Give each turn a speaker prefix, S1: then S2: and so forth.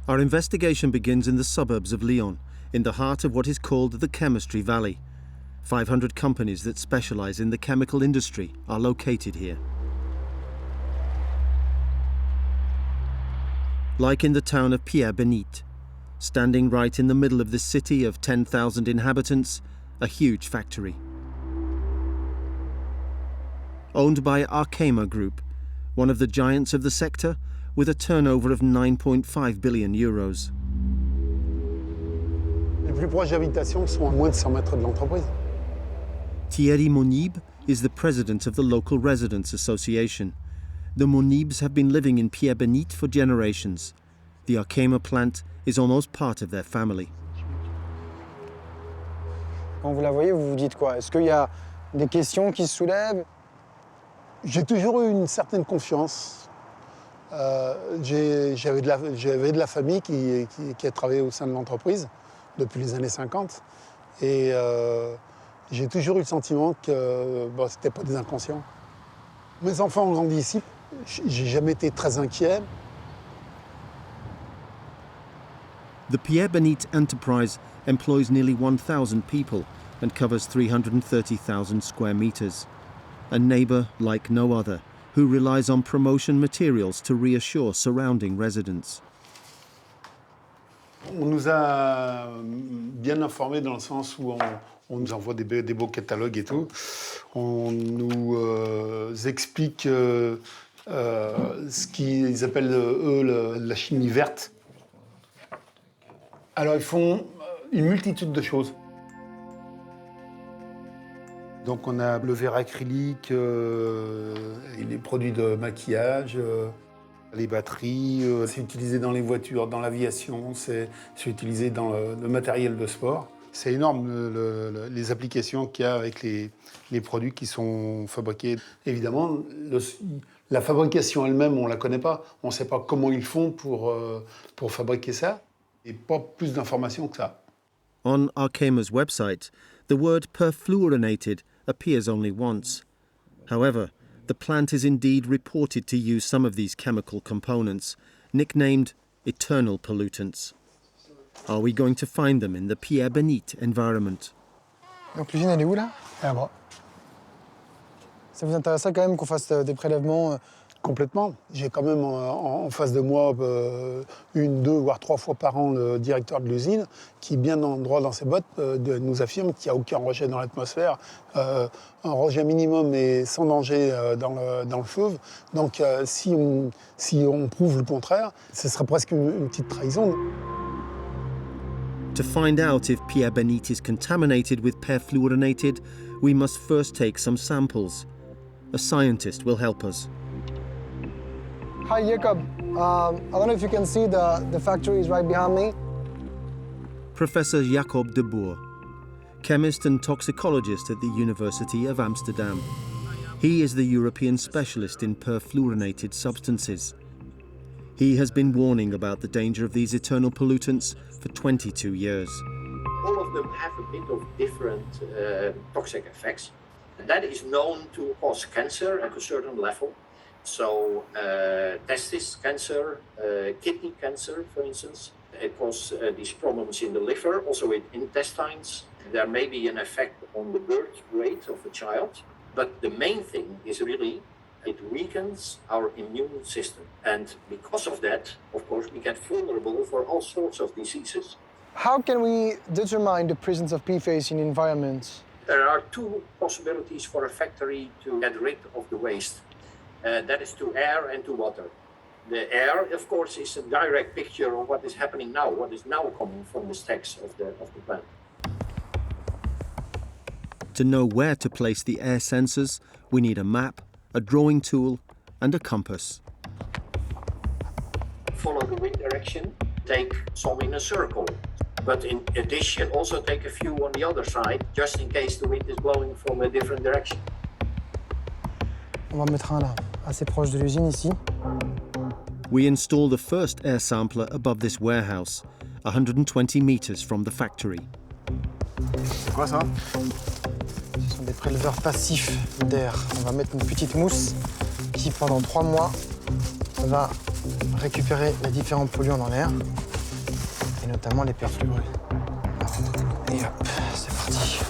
S1: Our investigation begins in the suburbs of Lyon, in the heart of what is called the Chemistry Valley. 500 companies that specialize in the chemical industry are located here. Like in the town of Pierre-Bénite, standing right in the middle of this city of 10,000 inhabitants, a huge factory. Owned by Arkema Group, one of the giants of the sector, with a turnover of 9.5 billion euros.
S2: Les plus proches habitations sont à moins de 100 mètres de l'entreprise.
S1: Thierry Monibes is the president of the local residents association. The Monibes have been living in Pierre-Bénite for generations. The Arkema plant is almost part of their family.
S3: Quand vous la voyez, vous vous dites quoi? Est-ce qu'il y a des questions qui se soulèvent?
S2: J'ai toujours eu une certaine confiance. J'avais de la famille qui a travaillé au sein de l'entreprise depuis les années 50. Et j'ai toujours eu le sentiment que ce n'était pas des inconscients. Mes enfants ont grandi ici. J'ai jamais été très inquiet.
S1: The Pierre-Bénite enterprise employs nearly 1,000 people and covers 330,000 square meters. A neighbor like no other, who relies on promotion materials to reassure surrounding residents.
S2: On nous a bien informés dans le sens où on nous envoie des beaux catalogues et tout. On nous explique ce qu'ils appellent, eux, la chimie verte. Alors, ils font une multitude de choses. Donc, on a le verre acrylique, les produits de maquillage, les batteries. C'est utilisé dans les voitures, dans l'aviation, c'est utilisé dans le matériel de sport. C'est énorme les applications qu'il y a avec les produits qui sont fabriqués. Évidemment, la fabrication elle-même, on ne la connaît pas. On ne sait pas comment ils font pour fabriquer ça. Et pas plus d'informations que ça.
S1: On Arkema's website, the word perfluorinated appears only once. However, the plant is indeed reported to use some of these chemical components, nicknamed eternal pollutants. Are we going to find them in the Pierre-Bénite environment?
S3: Donc l'usine, elle est où, là?
S2: Là-bas.
S3: Ça vous intéresserait quand même qu'on fasse des prélèvements?
S2: Complètement. J'ai quand même en face de moi, 1, 2, voire 3 fois par an, le directeur de l'usine, qui, bien droit dans ses bottes, nous affirme qu'il n'y a aucun rejet dans l'atmosphère, un rejet minimum et sans danger dans le fleuve. Donc si on prouve le contraire, ce serait presque une petite trahison.
S1: To find out if Pierre-Bénite is contaminated with perfluorinated, we must first take some samples. A scientist will help us.
S3: Hi, Jacob. I don't know if you can see the factory is right behind me.
S1: Professor Jacob de Boer, chemist and toxicologist at the University of Amsterdam. He is the European specialist in perfluorinated substances. He has been warning about the danger of these eternal pollutants for 22 years.
S4: All of them have a bit of different toxic effects. And that is known to cause cancer at a certain level. So testis cancer, kidney cancer, for instance. It causes these problems in the liver, also with intestines. There may be an effect on the birth rate of a child. But the main thing is really it weakens our immune system. And because of that, of course, we get vulnerable for all sorts of diseases.
S3: How can we determine the presence of PFAS in environments?
S4: There are 2 possibilities for a factory to get rid of the waste. That is to air and to water. The air, of course, is a direct picture of what is happening now, what is now coming from the stacks of the plant.
S1: To know where to place the air sensors, we need a map, a drawing tool, and a compass.
S4: Follow the wind direction, take some in a circle. But in addition, also take a few on the other side, just in case the wind is blowing from a different direction.
S3: On va mettre un là, assez proche de l'usine ici.
S1: We install the first air sampler above this warehouse, 120 meters from the factory.
S2: C'est quoi ça?
S3: Ce sont des préleveurs passifs d'air. On va mettre une petite mousse qui, pendant 3 mois, va récupérer les différents polluants dans l'air.
S5: et notamment les perfluorés. Et hop, c'est parti.